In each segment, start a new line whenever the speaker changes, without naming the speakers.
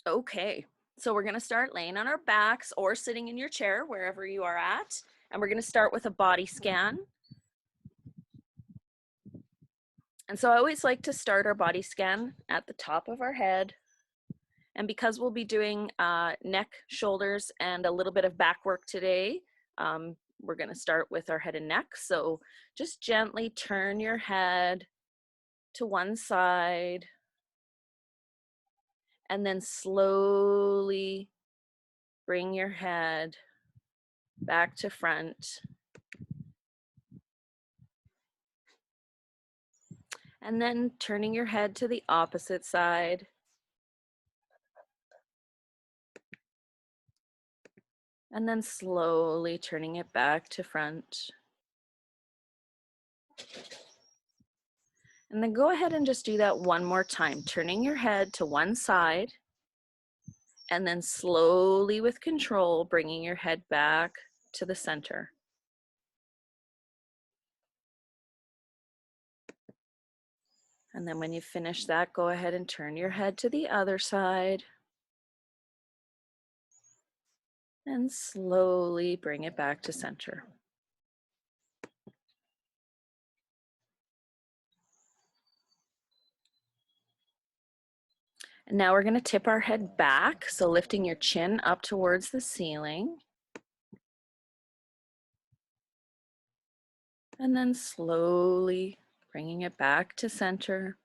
Okay, so we're gonna start laying on our backs or sitting in your chair, wherever you are at. And we're gonna start with a body scan. And so I always like to start our body scan at the top of our head. And because we'll be doing neck, shoulders, and a little bit of back work today, we're gonna start with our head and neck. So just gently turn your head to one side and then slowly bring your head back to front. And then turning your head to the opposite side. And then slowly turning it back to front. And then go ahead and just do that one more time, turning your head to one side, and then slowly with control, bringing your head back to the center. And then when you finish that, go ahead and turn your head to the other side. And slowly bring it back to center. And now we're going to tip our head back, so lifting your chin up towards the ceiling. And then slowly bringing it back to center.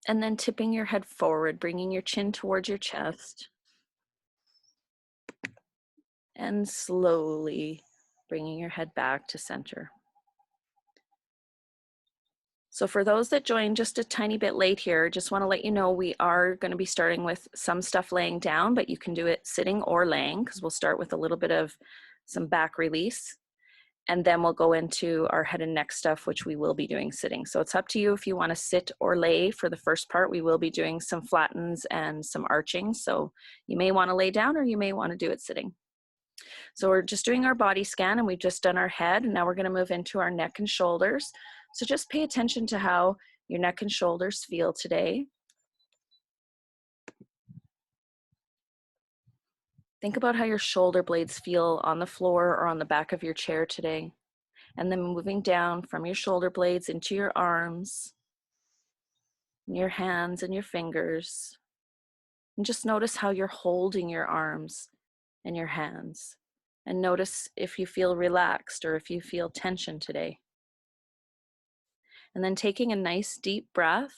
And then tipping your head forward, bringing your chin towards your chest. And slowly bringing your head back to center. So for those that joined just a tiny bit late here, just want to let you know we are going to be starting with some stuff laying down, but you can do it sitting or laying, because we'll start with a little bit of some back release. And then we'll go into our head and neck stuff, which we will be doing sitting. So it's up to you if you want to sit or lay for the first part. We will be doing some flattens and some arching. So you may want to lay down or you may want to do it sitting. So we're just doing our body scan, and we've just done our head, and now we're going to move into our neck and shoulders. So just pay attention to how your neck and shoulders feel today. Think about how your shoulder blades feel on the floor or on the back of your chair today. And then moving down from your shoulder blades into your arms, your hands and your fingers. And just notice how you're holding your arms and your hands. And notice if you feel relaxed or if you feel tension today. And then taking a nice deep breath,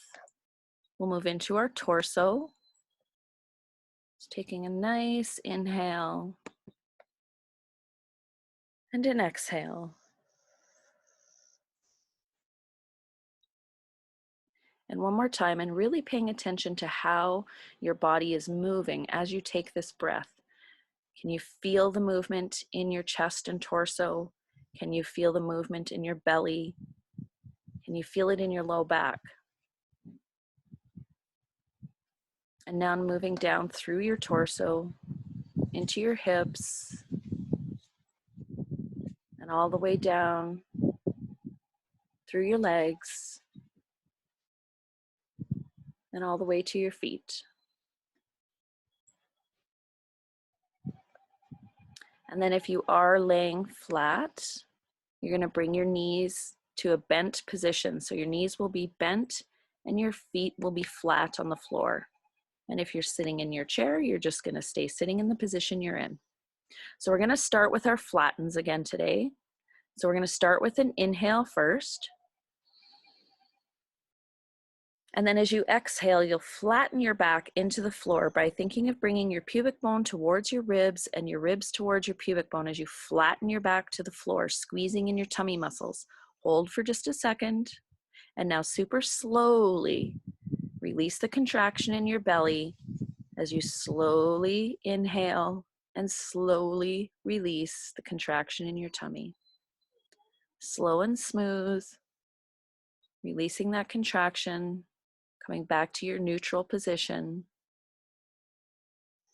we'll move into our torso. Just taking a nice inhale and an exhale. And one more time, and really paying attention to how your body is moving as you take this breath. Can you feel the movement in your chest and torso? Can you feel the movement in your belly? Can you feel it in your low back? And now moving down through your torso, into your hips, and all the way down through your legs, and all the way to your feet. And then if you are laying flat, you're going to bring your knees to a bent position. So your knees will be bent and your feet will be flat on the floor. And if you're sitting in your chair, you're just going to stay sitting in the position you're in. So we're going to start with our flattens again today. So we're going to start with an inhale first. And then as you exhale, you'll flatten your back into the floor by thinking of bringing your pubic bone towards your ribs and your ribs towards your pubic bone as you flatten your back to the floor, squeezing in your tummy muscles. Hold for just a second. And now super slowly release the contraction in your belly as you slowly inhale and slowly release the contraction in your tummy. Slow and smooth, releasing that contraction, coming back to your neutral position,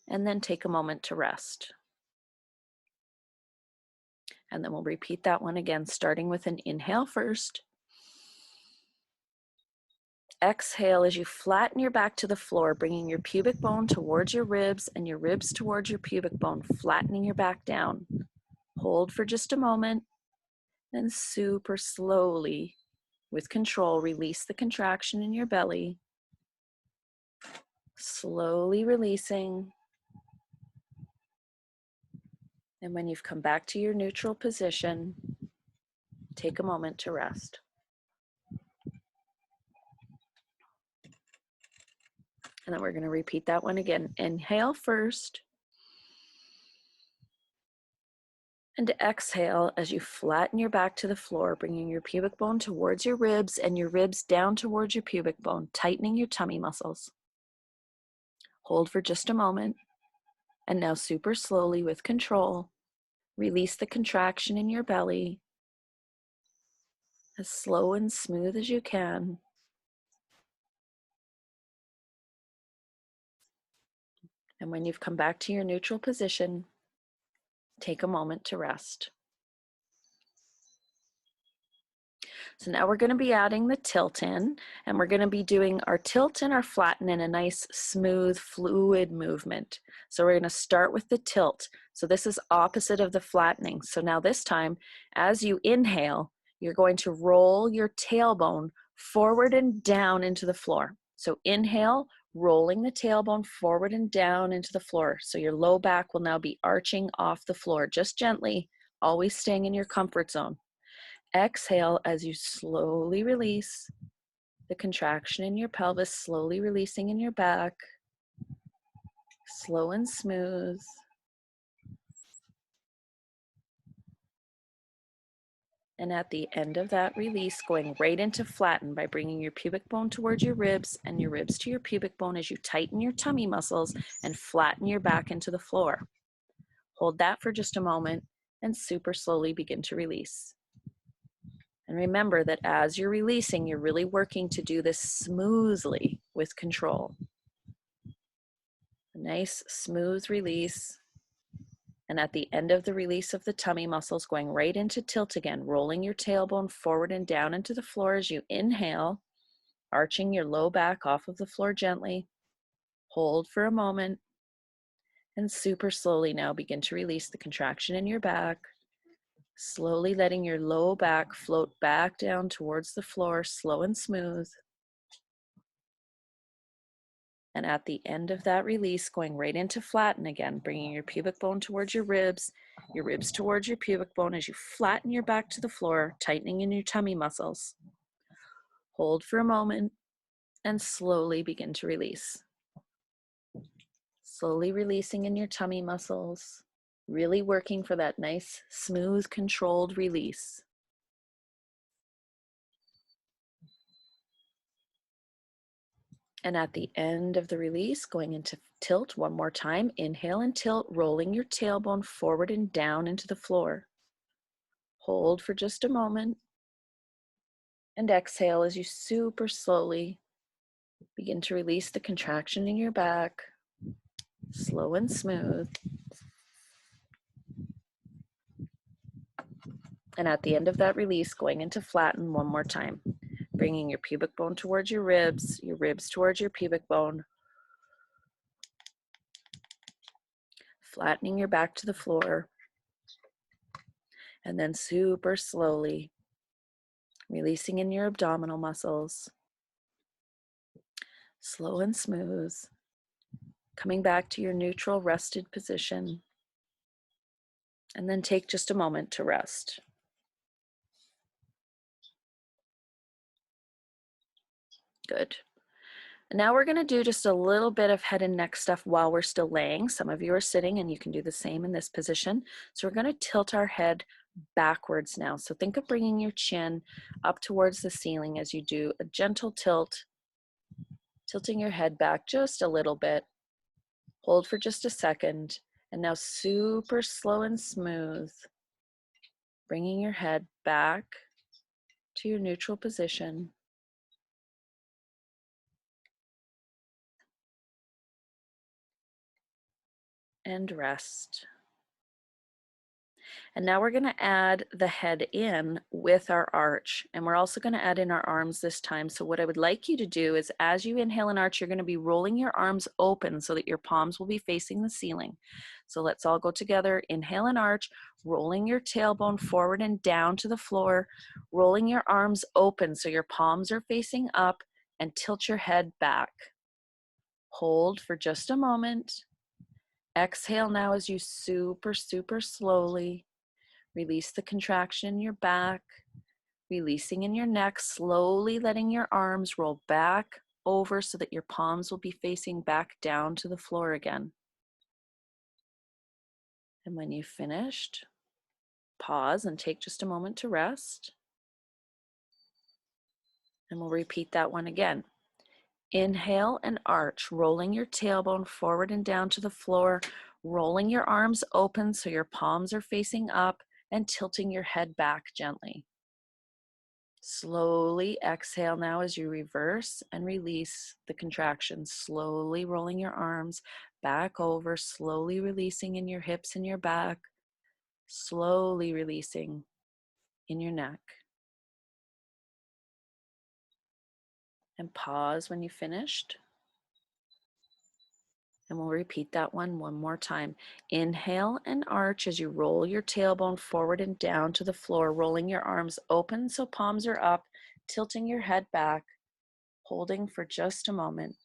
and then take a moment to rest. And then we'll repeat that one again, starting with an inhale first. Exhale as you flatten your back to the floor, bringing your pubic bone towards your ribs and your ribs towards your pubic bone, flattening your back down. Hold for just a moment, and super slowly, with control, release the contraction in your belly. Slowly releasing. And when you've come back to your neutral position, take a moment to rest. And then we're going to repeat that one again. Inhale first. And exhale as you flatten your back to the floor, bringing your pubic bone towards your ribs and your ribs down towards your pubic bone, tightening your tummy muscles. Hold for just a moment. And now super slowly with control, release the contraction in your belly as slow and smooth as you can. And when you've come back to your neutral position, take a moment to rest. So now we're going to be adding the tilt in, and we're going to be doing our tilt and our flatten in a nice, smooth, fluid movement. So we're going to start with the tilt. So this is opposite of the flattening. So now this time, as you inhale, you're going to roll your tailbone forward and down into the floor. So inhale, rolling the tailbone forward and down into the floor. So your low back will now be arching off the floor, just gently, always staying in your comfort zone. Exhale as you slowly release the contraction in your pelvis, slowly releasing in your back, slow and smooth. And at the end of that release, going right into flatten by bringing your pubic bone towards your ribs and your ribs to your pubic bone as you tighten your tummy muscles and flatten your back into the floor. Hold that for just a moment and super slowly begin to release. And remember that as you're releasing, you're really working to do this smoothly with control. A nice smooth release. And at the end of the release of the tummy muscles, going right into tilt again, rolling your tailbone forward and down into the floor as you inhale, arching your low back off of the floor gently. Hold for a moment, and super slowly now begin to release the contraction in your back, slowly letting your low back float back down towards the floor, slow and smooth. And at the end of that release, going right into flatten again, bringing your pubic bone towards your ribs towards your pubic bone as you flatten your back to the floor, tightening in your tummy muscles. Hold for a moment and slowly begin to release. Slowly releasing in your tummy muscles, really working for that nice, smooth, controlled release. And at the end of the release, going into tilt one more time. Inhale and tilt, rolling your tailbone forward and down into the floor. Hold for just a moment. And exhale as you super slowly begin to release the contraction in your back, slow and smooth. And at the end of that release, going into flatten one more time. Bringing your pubic bone towards your ribs towards your pubic bone. Flattening your back to the floor. And then super slowly releasing in your abdominal muscles. Slow and smooth. Coming back to your neutral rested position. And then take just a moment to rest. Good. And now we're going to do just a little bit of head and neck stuff while we're still laying. Some of you are sitting and you can do the same in this position. So we're going to tilt our head backwards now. So think of bringing your chin up towards the ceiling as you do a gentle tilt, tilting your head back just a little bit. Hold for just a second. And now super slow and smooth, bringing your head back to your neutral position. And rest. And now we're going to add the head in with our arch. And we're also going to add in our arms this time. So what I would like you to do is as you inhale and arch, you're going to be rolling your arms open so that your palms will be facing the ceiling. So let's all go together. Inhale and arch, rolling your tailbone forward and down to the floor, rolling your arms open so your palms are facing up, and tilt your head back. Hold for just a moment. Exhale now as you super slowly release the contraction in your back, releasing in your neck, slowly letting your arms roll back over so that your palms will be facing back down to the floor again. And when you've finished, pause and take just a moment to rest. And we'll repeat that one again. Inhale and arch, rolling your tailbone forward and down to the floor, rolling your arms open so your palms are facing up, and tilting your head back gently. Slowly exhale now as you reverse and release the contraction, slowly rolling your arms back over, slowly releasing in your hips and your back, slowly releasing in your neck. And pause when you finished. And we'll repeat that one more time. Inhale and arch as you roll your tailbone forward and down to the floor, rolling your arms open so palms are up, tilting your head back, holding for just a moment.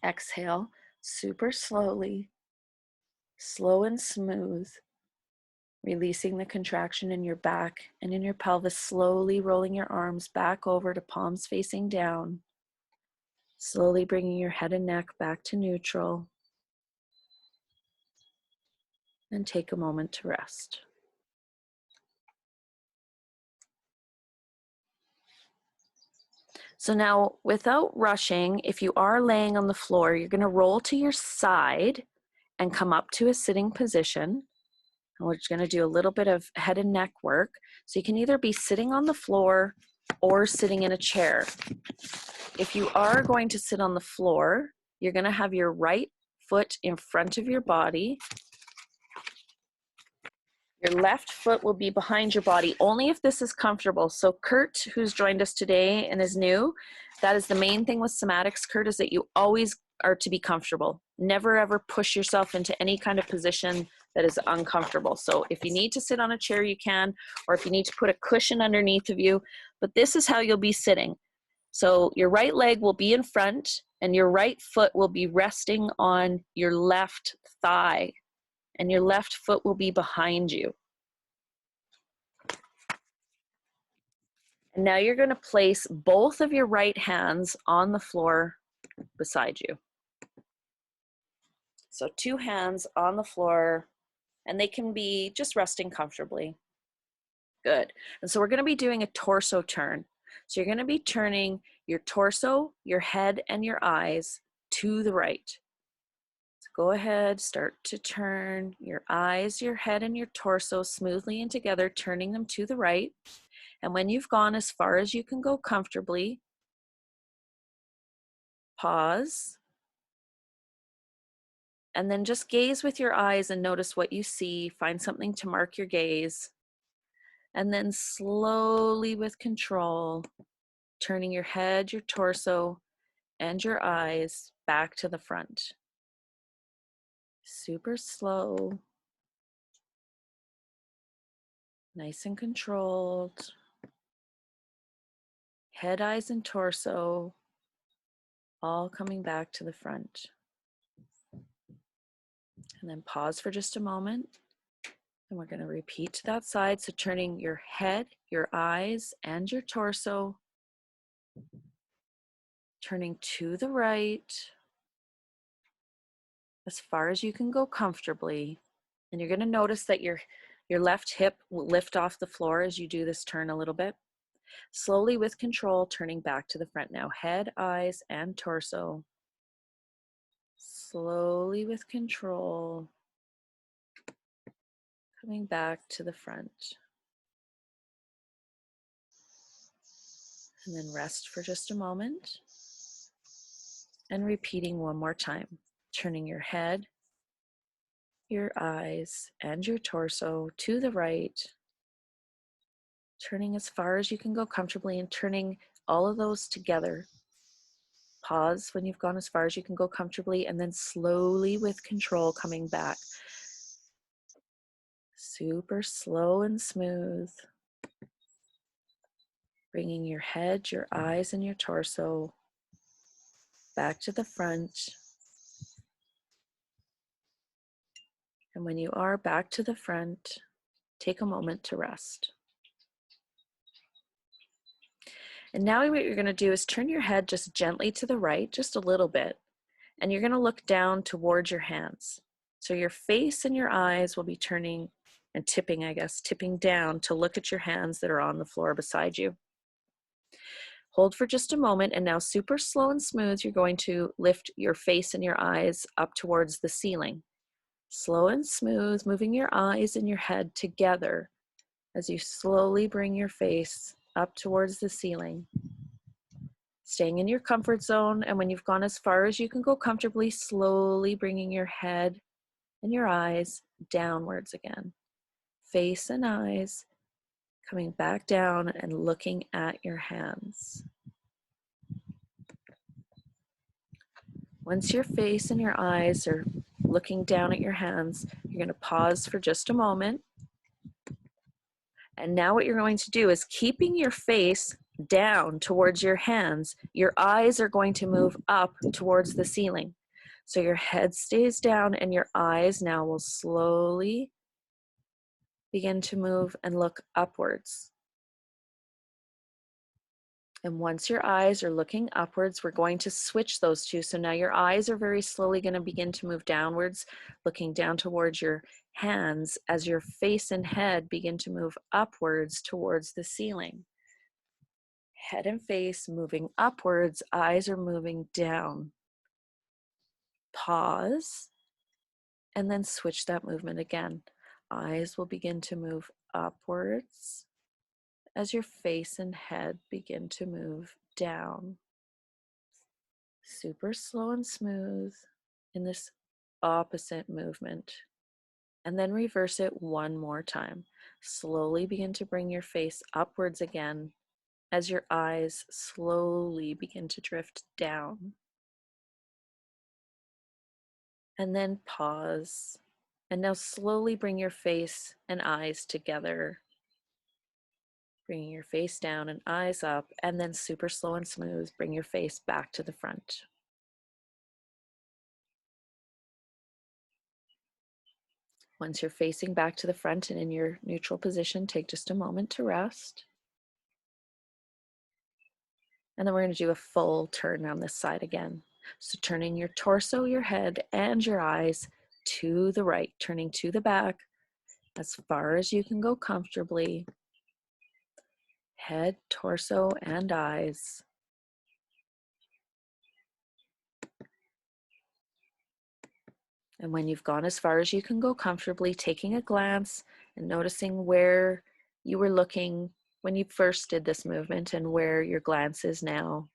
Exhale, super slowly, slow and smooth, releasing the contraction in your back and in your pelvis, slowly rolling your arms back over to palms facing down, slowly bringing your head and neck back to neutral. And take a moment to rest. So now, without rushing, if you are laying on the floor, you're going to roll to your side and come up to a sitting position. And we're just going to do a little bit of head and neck work. So you can either be sitting on the floor or sitting in a chair. If you are going to sit on the floor, you're going to have your right foot in front of your body. Your left foot will be behind your body only if this is comfortable. So Kurt, who's joined us today and is new, that is the main thing with somatics, Kurt, is that you always are to be comfortable. Never ever push yourself into any kind of position that is uncomfortable. So if you need to sit on a chair, you can, or if you need to put a cushion underneath of you, but this is how you'll be sitting. So your right leg will be in front and your right foot will be resting on your left thigh, and your left foot will be behind you. And now you're going to place both of your right hands on the floor beside you. So two hands on the floor, and they can be just resting comfortably. Good. And so we're going to be doing a torso turn. So you're going to be turning your torso, your head, and your eyes to the right. So go ahead, start to turn your eyes, your head, and your torso smoothly in together, turning them to the right. And when you've gone as far as you can go comfortably, pause. And then just gaze with your eyes and notice what you see. Find something to mark your gaze. And then slowly with control, turning your head, your torso, and your eyes back to the front. Super slow. Nice and controlled. Head, eyes, and torso all coming back to the front. And then pause for just a moment. And we're going to repeat to that side. So turning your head, your eyes, and your torso, turning to the right as far as you can go comfortably. And you're going to notice that your left hip will lift off the floor as you do this turn a little bit. Slowly with control, turning back to the front now. Head, eyes, and torso. Slowly with control, coming back to the front. And then rest for just a moment. And repeating one more time. Turning your head, your eyes, and your torso to the right. Turning as far as you can go comfortably and turning all of those together. Pause when you've gone as far as you can go comfortably, and then slowly with control coming back. Super slow and smooth. Bringing your head, your eyes, and your torso back to the front. And when you are back to the front, take a moment to rest. And now what you're going to do is turn your head just gently to the right, just a little bit. And you're going to look down towards your hands. So your face and your eyes will be turning and tipping, I guess, tipping down to look at your hands that are on the floor beside you. Hold for just a moment, and now super slow and smooth, you're going to lift your face and your eyes up towards the ceiling. Slow and smooth, moving your eyes and your head together as you slowly bring your face up towards the ceiling. Staying in your comfort zone, and when you've gone as far as you can go comfortably, slowly bringing your head and your eyes downwards again. Face and eyes coming back down and looking at your hands. Once your face and your eyes are looking down at your hands, you're going to pause for just a moment. And now what you're going to do is, keeping your face down towards your hands, your eyes are going to move up towards the ceiling. So your head stays down and your eyes now will slowly begin to move and look upwards. And once your eyes are looking upwards, we're going to switch those two. So now your eyes are very slowly going to begin to move downwards, looking down towards your hands as your face and head begin to move upwards towards the ceiling. Head and face moving upwards, eyes are moving down. Pause, and then switch that movement again. Eyes will begin to move upwards as your face and head begin to move down. Super slow and smooth in this opposite movement. And then reverse it one more time. Slowly begin to bring your face upwards again as your eyes slowly begin to drift down. And then pause. And now slowly bring your face and eyes together. Bringing your face down and eyes up, and then super slow and smooth, bring your face back to the front. Once you're facing back to the front and in your neutral position, take just a moment to rest. And then we're going to do a full turn on this side again. So turning your torso, your head, and your eyes to the right, turning to the back as far as you can go comfortably. Head, torso, and eyes. And when you've gone as far as you can go comfortably, taking a glance and noticing where you were looking when you first did this movement and where your glance is now.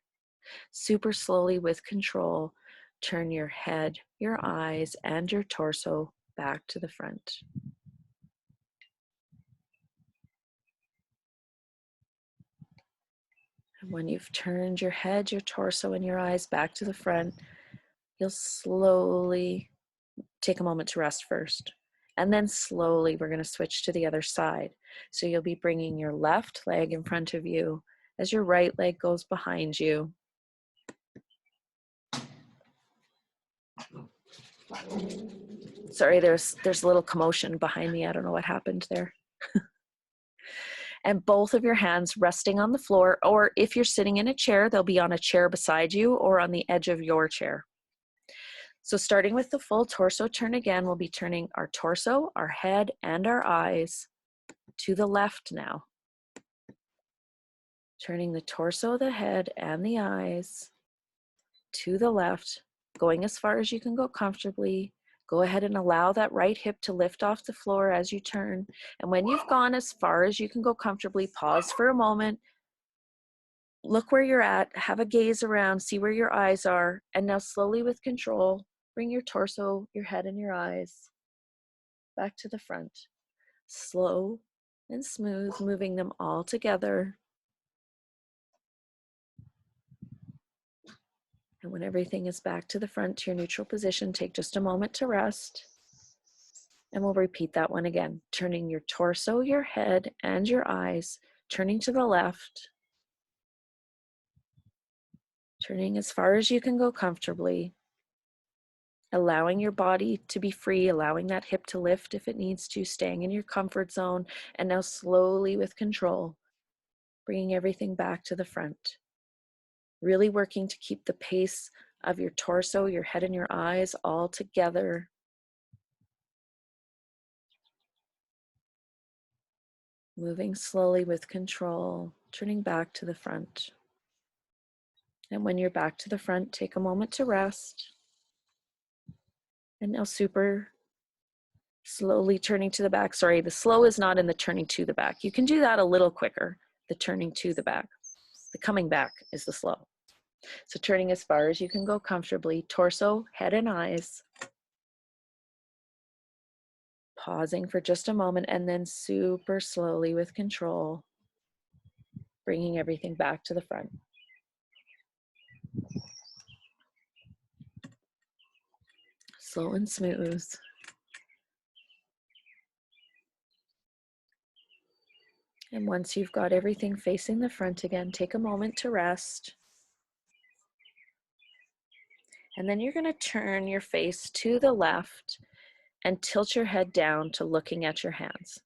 Super slowly with control, turn your head, your eyes, and your torso back to the front. And when you've turned your head, your torso, and your eyes back to the front, you'll slowly take a moment to rest first. And then slowly we're going to switch to the other side. So you'll be bringing your left leg in front of you as your right leg goes behind you. Sorry, there's a little commotion behind me. I don't know what happened there. And both of your hands resting on the floor, or if you're sitting in a chair, they'll be on a chair beside you or on the edge of your chair. So starting with the full torso turn again, we'll be turning our torso, our head, and our eyes to the left now. Turning the torso, the head, and the eyes to the left, going as far as you can go comfortably. Go ahead and allow that right hip to lift off the floor as you turn. And when you've gone as far as you can go comfortably, pause for a moment. Look where you're at, have a gaze around, see where your eyes are, and now slowly with control, bring your torso, your head, and your eyes back to the front. Slow and smooth, moving them all together. And when everything is back to the front to your neutral position, take just a moment to rest. And we'll repeat that one again. Turning your torso, your head, and your eyes, turning to the left. Turning as far as you can go comfortably. Allowing your body to be free, allowing that hip to lift if it needs to, staying in your comfort zone. And now slowly with control, bringing everything back to the front. Really working to keep the pace of your torso, your head, and your eyes all together. Moving slowly with control, turning back to the front. And when you're back to the front, take a moment to rest. And now super slowly turning to the back. Sorry, the slow is not in the turning to the back. You can do that a little quicker, the turning to the back. The coming back is the slow. So turning as far as you can go comfortably, torso, head, and eyes. Pausing for just a moment, and then super slowly with control, bringing everything back to the front. Slow and smooth. And once you've got everything facing the front again, take a moment to rest. And then you're going to turn your face to the left and tilt your head down to looking at your hands.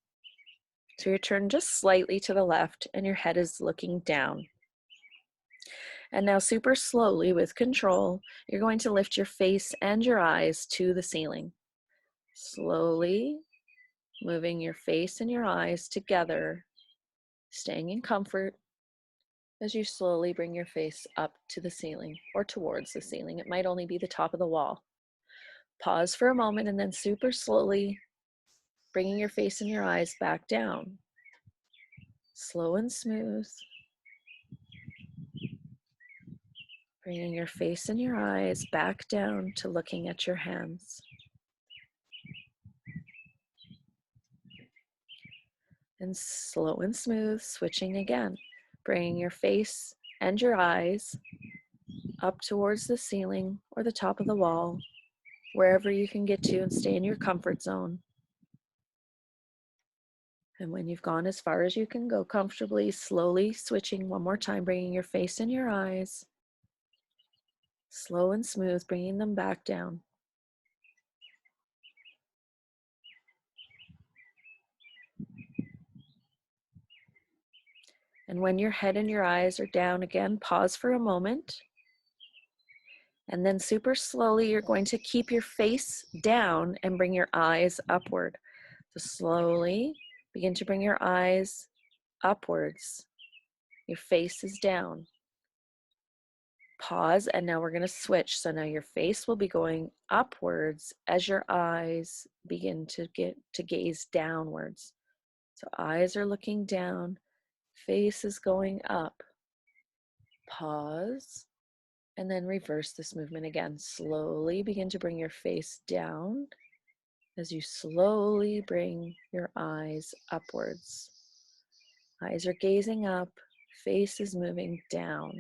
So you're turned just slightly to the left and your head is looking down. And now super slowly with control, you're going to lift your face and your eyes to the ceiling. Slowly moving your face and your eyes together, staying in comfort as you slowly bring your face up to the ceiling or towards the ceiling. It might only be the top of the wall. Pause for a moment and then super slowly bringing your face and your eyes back down. Slow and smooth. Bringing your face and your eyes back down to looking at your hands. And slow and smooth, switching again. Bringing your face and your eyes up towards the ceiling or the top of the wall, wherever you can get to and stay in your comfort zone. And when you've gone as far as you can go comfortably, slowly switching one more time, bringing your face and your eyes, slow and smooth, bringing them back down. And when your head and your eyes are down again, pause for a moment. And then super slowly, you're going to keep your face down and bring your eyes upward. So slowly begin to bring your eyes upwards. Your face is down. Pause, and now we're going to switch. So now your face will be going upwards as your eyes begin to gaze downwards. So eyes are looking down, face is going up. Pause, and then reverse this movement again. Slowly begin to bring your face down as you slowly bring your eyes upwards. Eyes are gazing up, face is moving down.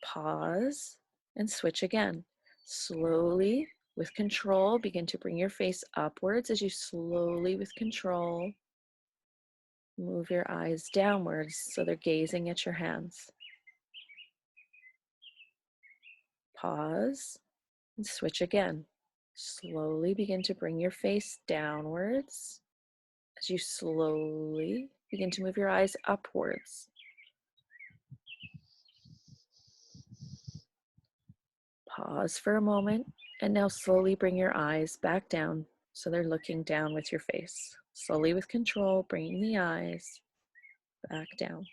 Pause and switch again. Slowly, with control, begin to bring your face upwards as you slowly, with control, move your eyes downwards so they're gazing at your hands. Pause and switch again. Slowly begin to bring your face downwards as you slowly begin to move your eyes upwards. Pause for a moment, and now slowly bring your eyes back down so they're looking down with your face. Slowly, with control, bringing the eyes back down.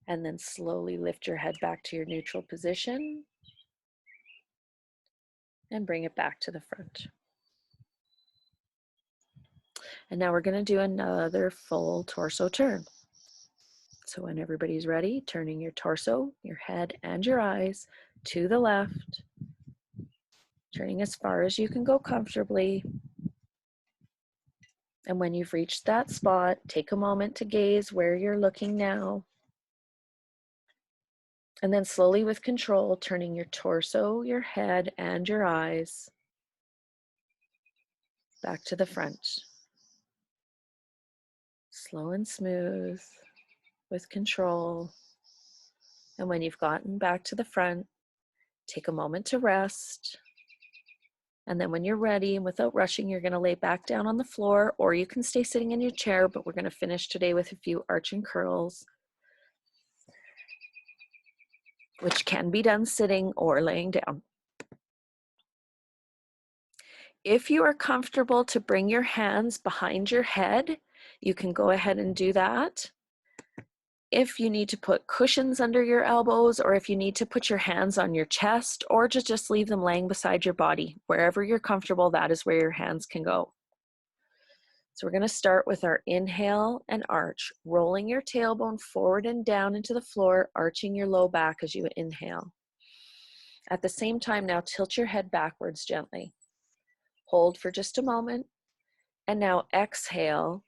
And then slowly lift your head back to your neutral position and bring it back to the front. And now we're going to do another full torso turn. So when everybody's ready, turning your torso, your head, and your eyes to the left, turning as far as you can go comfortably. And when you've reached that spot, take a moment to gaze where you're looking now. And then slowly, with control, turning your torso, your head, and your eyes back to the front. Slow and smooth, with control. And when you've gotten back to the front, take a moment to rest. And then when you're ready and without rushing, you're going to lay back down on the floor, or you can stay sitting in your chair, but we're going to finish today with a few arch and curls, which can be done sitting or laying down. If you are comfortable to bring your hands behind your head, you can go ahead and do that. If you need to put cushions under your elbows, or if you need to put your hands on your chest, or to just leave them laying beside your body, wherever you're comfortable, that is where your hands can go. So we're going to start with our inhale and arch, rolling your tailbone forward and down into the floor, arching your low back as you inhale. At the same time, now tilt your head backwards gently. Hold for just a moment, and now exhale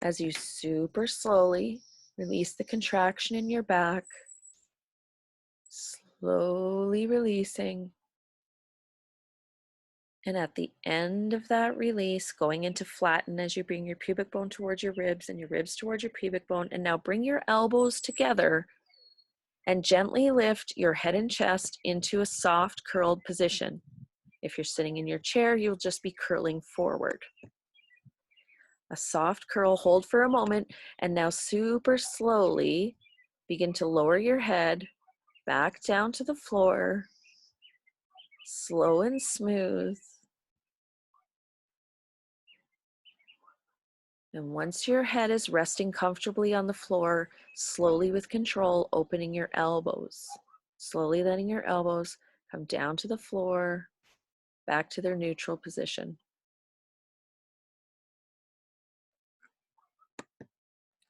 as you super slowly release the contraction in your back, slowly releasing. And at the end of that release, going into flatten as you bring your pubic bone towards your ribs and your ribs towards your pubic bone. And now bring your elbows together and gently lift your head and chest into a soft curled position. If you're sitting in your chair, you'll just be curling forward. A soft curl, hold for a moment, and now super slowly begin to lower your head back down to the floor, slow and smooth. And once your head is resting comfortably on the floor, slowly with control, opening your elbows. Slowly letting your elbows come down to the floor, back to their neutral position.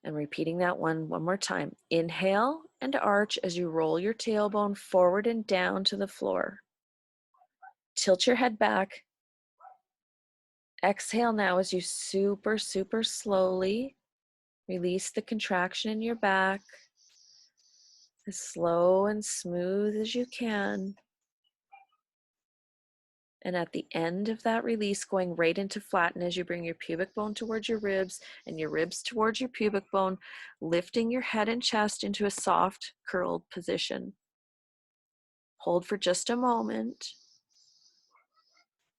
And repeating that one more time. Inhale and arch as you roll your tailbone forward and down to the floor. Tilt your head back Exhale now as you super, super slowly release the contraction in your back, as slow and smooth as you can. And at the end of that release, going right into flatten as you bring your pubic bone towards your ribs and your ribs towards your pubic bone, lifting your head and chest into a soft, curled position. Hold for just a moment,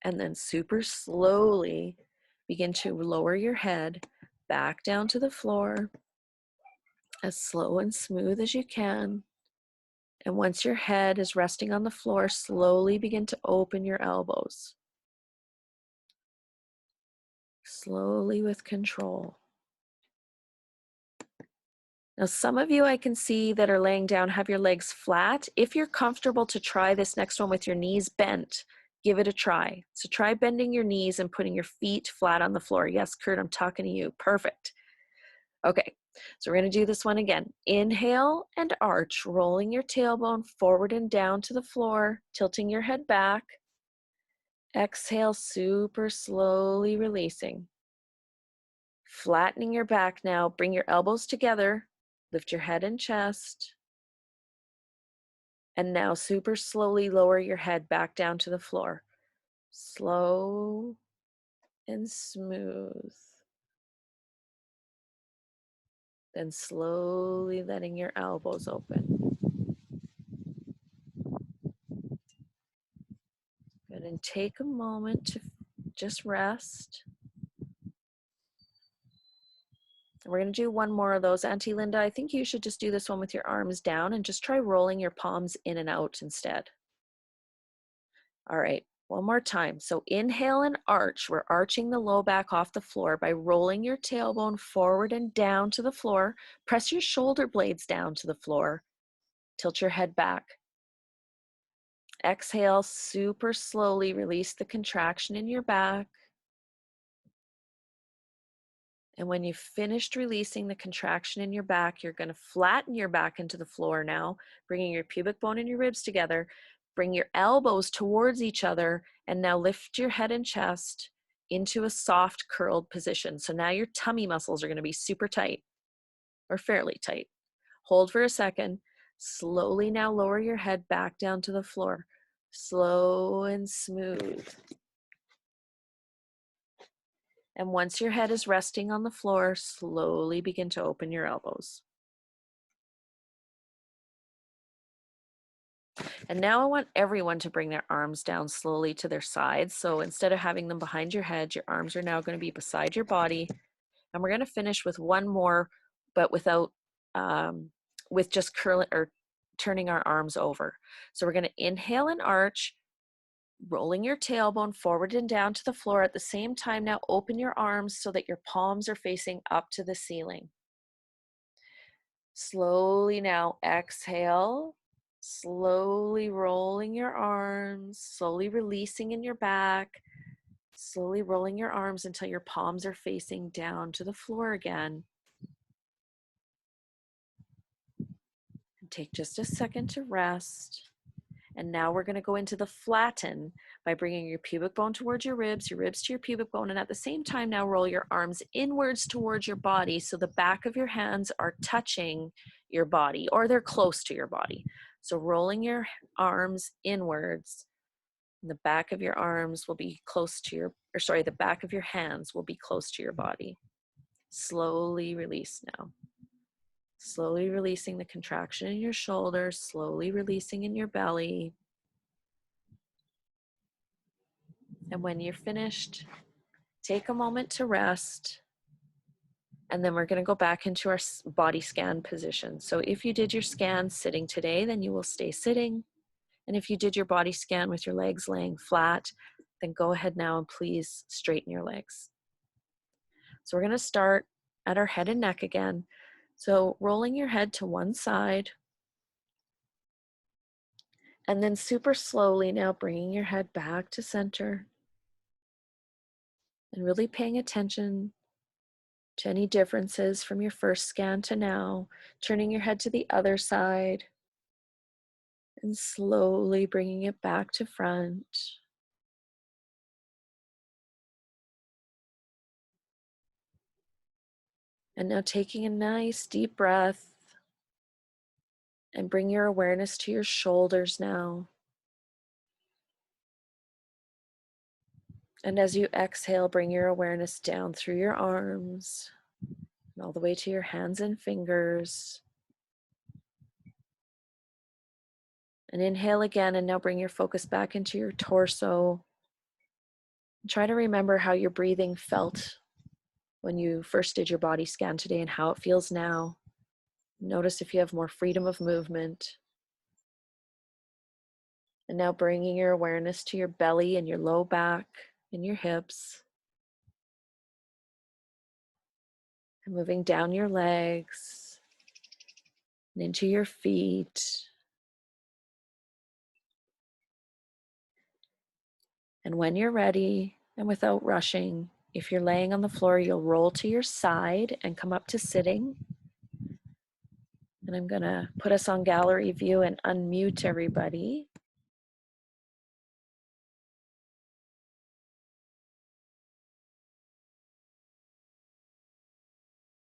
and then super slowly begin to lower your head back down to the floor, as slow and smooth as you can. And once your head is resting on the floor, slowly begin to open your elbows. Slowly with control. Now, some of you I can see that are laying down have your legs flat. If you're comfortable to try this next one with your knees bent, give it a try. So try bending your knees and putting your feet flat on the floor. Yes, Kurt, I'm talking to you. Perfect. Okay, so we're going to do this one again. Inhale and arch, rolling your tailbone forward and down to the floor, tilting your head back. Exhale, super slowly releasing. Flattening your back now, bring your elbows together, lift your head and chest. And now super slowly lower your head back down to the floor. Slow and smooth. Then slowly letting your elbows open. Good, and take a moment to just rest. We're going to do one more of those. Auntie Linda, I think you should just do this one with your arms down and just try rolling your palms in and out instead. All right, one more time. So inhale and arch. We're arching the low back off the floor by rolling your tailbone forward and down to the floor. Press your shoulder blades down to the floor. Tilt your head back. Exhale, super slowly release the contraction in your back. And when you've finished releasing the contraction in your back, you're going to flatten your back into the floor now, bringing your pubic bone and your ribs together. Bring your elbows towards each other, and now lift your head and chest into a soft curled position. So now your tummy muscles are going to be super tight or fairly tight. Hold for a second. Slowly now lower your head back down to the floor. Slow and smooth. And once your head is resting on the floor, slowly begin to open your elbows. And now I want everyone to bring their arms down slowly to their sides. So instead of having them behind your head, your arms are now going to be beside your body. And we're going to finish with one more, but without, with just curling or turning our arms over. So we're going to inhale and arch, rolling your tailbone forward and down to the floor. At the same time, now open your arms so that your palms are facing up to the ceiling. Slowly now exhale, slowly rolling your arms, slowly releasing in your back, slowly rolling your arms until your palms are facing down to the floor again. And take just a second to rest. And now we're going to go into the flatten by bringing your pubic bone towards your ribs to your pubic bone. And at the same time, now roll your arms inwards towards your body so the back of your hands are touching your body or they're close to your body. So rolling your arms inwards, and the back of your arms will be close to your, or sorry, the back of your hands will be close to your body. Slowly release now. Slowly releasing the contraction in your shoulders, slowly releasing in your belly. And when you're finished, take a moment to rest. And then we're going to go back into our body scan position. So if you did your scan sitting today, then you will stay sitting. And if you did your body scan with your legs laying flat, then go ahead now and please straighten your legs. So we're going to start at our head and neck again. So rolling your head to one side. And then super slowly now bringing your head back to center. And really paying attention to any differences from your first scan to now, turning your head to the other side and slowly bringing it back to front. And now taking a nice deep breath and bring your awareness to your shoulders now. And as you exhale, bring your awareness down through your arms and all the way to your hands and fingers. And inhale again, and now bring your focus back into your torso. Try to remember how your breathing felt when you first did your body scan today and how it feels now. Notice if you have more freedom of movement. And now bringing your awareness to your belly and your low back and your hips. And moving down your legs and into your feet. And when you're ready and without rushing, if you're laying on the floor, you'll roll to your side and come up to sitting. And I'm gonna put us on gallery view and unmute everybody.